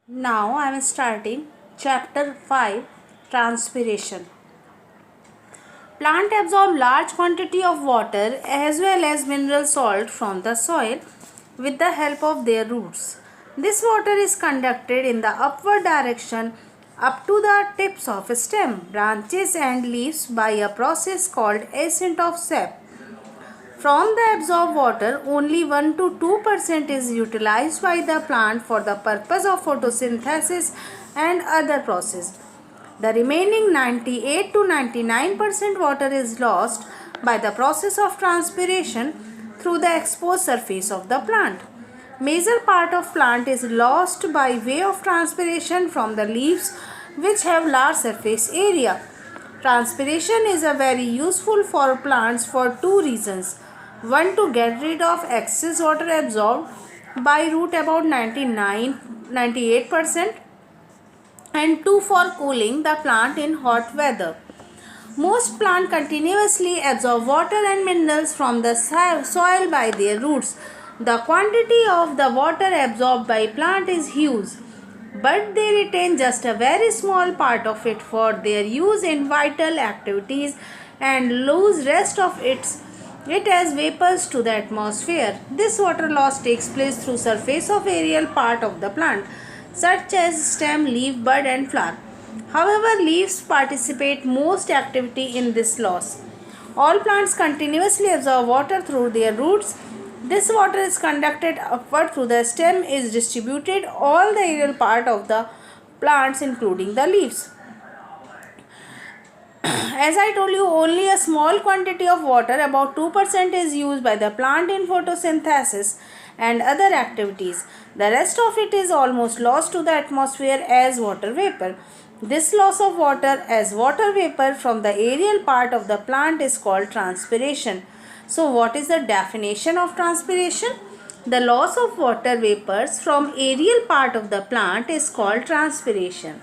Now I am starting chapter 5, transpiration. Plant absorb large quantity of water as well as mineral salt from the soil with the help of their roots. This water is conducted in the upward direction up to the tips of stem, branches and leaves by a process called ascent of sap. From the absorbed water, only 1 to 2% is utilized by the plant for the purpose of photosynthesis and other processes. The remaining 98 to 99% water is lost by the process of transpiration through the exposed surface of the plant. Major part of plant is lost by way of transpiration from the leaves which have large surface area. Transpiration is a very useful for plants for two reasons. One, to get rid of excess water absorbed by root about 98%, and two, for cooling the plant in hot weather. Most plants continuously absorb water and minerals from the soil by their roots. The quantity of the water absorbed by plant is huge, but they retain just a very small part of it for their use in vital activities and lose rest of it as vapors to the atmosphere. This water loss takes place through surface of aerial part of the plant, such as stem, leaf, bud and flower. However, leaves participate most activity in this loss. All plants continuously absorb water through their roots. This water is conducted upward through the stem, is distributed all the aerial part of the plants including the leaves. As I told you, only a small quantity of water, about 2%, is used by the plant in photosynthesis and other activities. The rest of it is almost lost to the atmosphere as water vapor. This loss of water as water vapor from the aerial part of the plant is called transpiration. So, what is the definition of transpiration? The loss of water vapors from aerial part of the plant is called transpiration.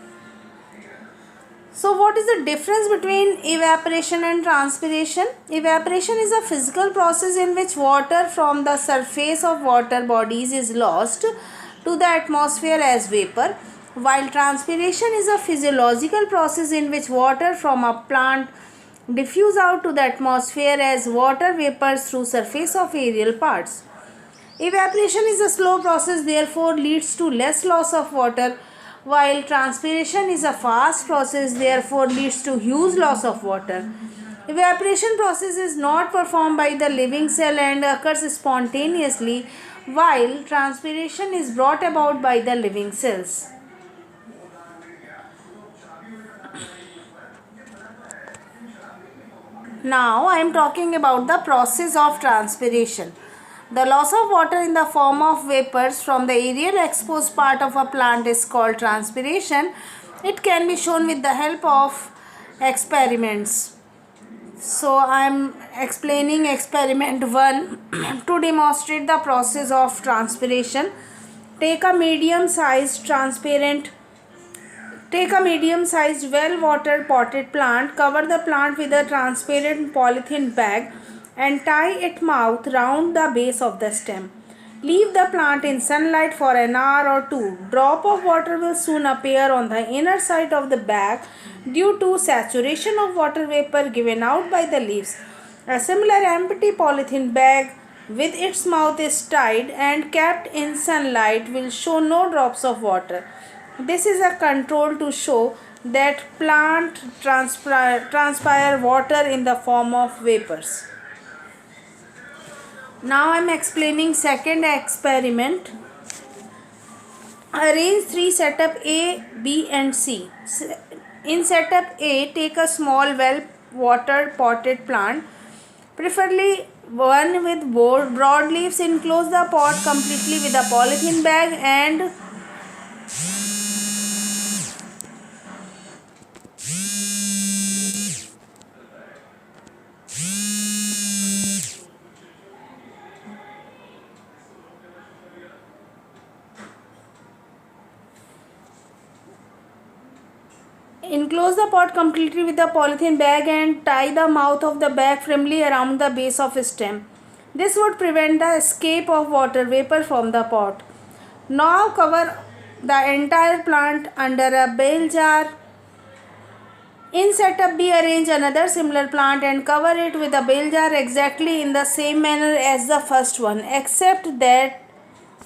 So, what is the difference between evaporation and transpiration? Evaporation is a physical process in which water from the surface of water bodies is lost to the atmosphere as vapor, while transpiration is a physiological process in which water from a plant diffuse out to the atmosphere as water vapors through surface of aerial parts. Evaporation is a slow process, therefore leads to less loss of water, while transpiration is a fast process, therefore leads to huge loss of water. Evaporation process is not performed by the living cell and occurs spontaneously, while transpiration is brought about by the living cells. Now I am talking about the process of transpiration. The loss of water in the form of vapors from the aerial exposed part of a plant is called transpiration. It can be shown with the help of experiments. So I am explaining experiment 1 to demonstrate the process of transpiration. Take a medium-sized well-watered potted plant, cover the plant with a transparent polythene bag and tie its mouth round the base of the stem. Leave the plant in sunlight for an hour or two. Drop of water will soon appear on the inner side of the bag due to saturation of water vapor given out by the leaves. A similar empty polythene bag with its mouth is tied and kept in sunlight will show no drops of water. This is a control to show that plant transpire water in the form of vapors. Now I am explaining second experiment. Arrange 3 setup A, B and C. In setup A, take a small well-watered potted plant, preferably one with broad leaves. Enclose the pot completely with a polythene bag and tie the mouth of the bag firmly around the base of stem. This would prevent the escape of water vapor from the pot. Now cover the entire plant under a bale jar. In setup B, arrange another similar plant and cover it with a bale jar exactly in the same manner as the first one, except that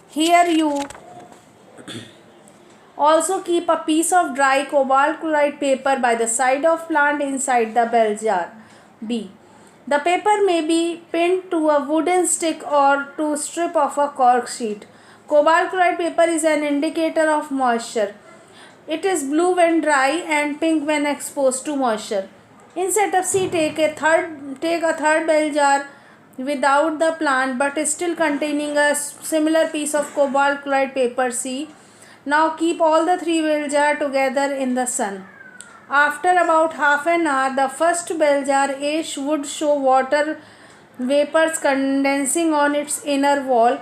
here you also keep a piece of dry cobalt chloride paper by the side of plant inside the bell jar. B. The paper may be pinned to a wooden stick or to strip of a cork sheet. Cobalt chloride paper is an indicator of moisture. It is blue when dry and pink when exposed to moisture. In setup C, take a third bell jar without the plant but still containing a similar piece of cobalt chloride paper C. Now keep all the three bell jars together in the sun. After about half an hour, the first bell jar A would show water vapors condensing on its inner wall.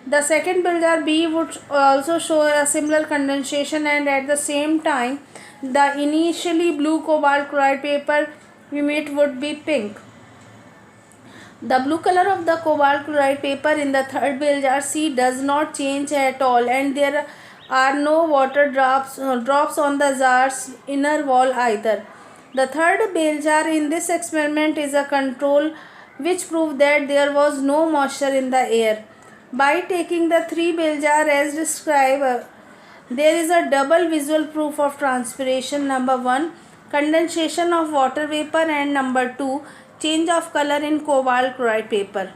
The second bell jar B would also show a similar condensation, and at the same time, the initially blue cobalt chloride paper unit would be pink. The blue color of the cobalt chloride paper in the third bell jar C does not change at all, and there are no water drops on the jar's inner wall either. The third bell jar in this experiment is a control which proved that there was no moisture in the air. By taking the three bell jar as described, there is a double visual proof of transpiration. Number 1, condensation of water vapor, and number 2, change of color in cobalt chloride paper.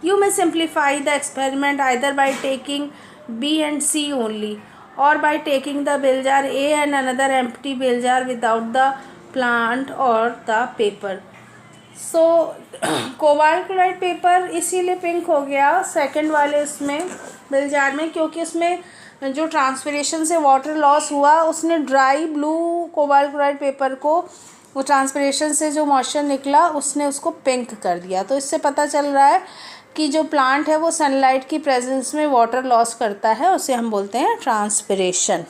You may simplify the experiment either by taking B and C only, or by taking the bell jar A and another empty bell jar without the plant or the paper. So cobalt chloride paper इसीलिए pink हो गया second वाले इसमें bell jar में, क्योंकि उसमें जो transpiration से वाटर लॉस हुआ उसने dry blue cobalt chloride paper को, वो ट्रांसपिरेशन से जो मॉइस्चर निकला उसने उसको पिंक कर दिया। तो इससे पता चल रहा है कि जो प्लांट है वो सनलाइट की प्रेजेंस में वाटर लॉस करता है, उसे हम बोलते हैं ट्रांसपिरेशन।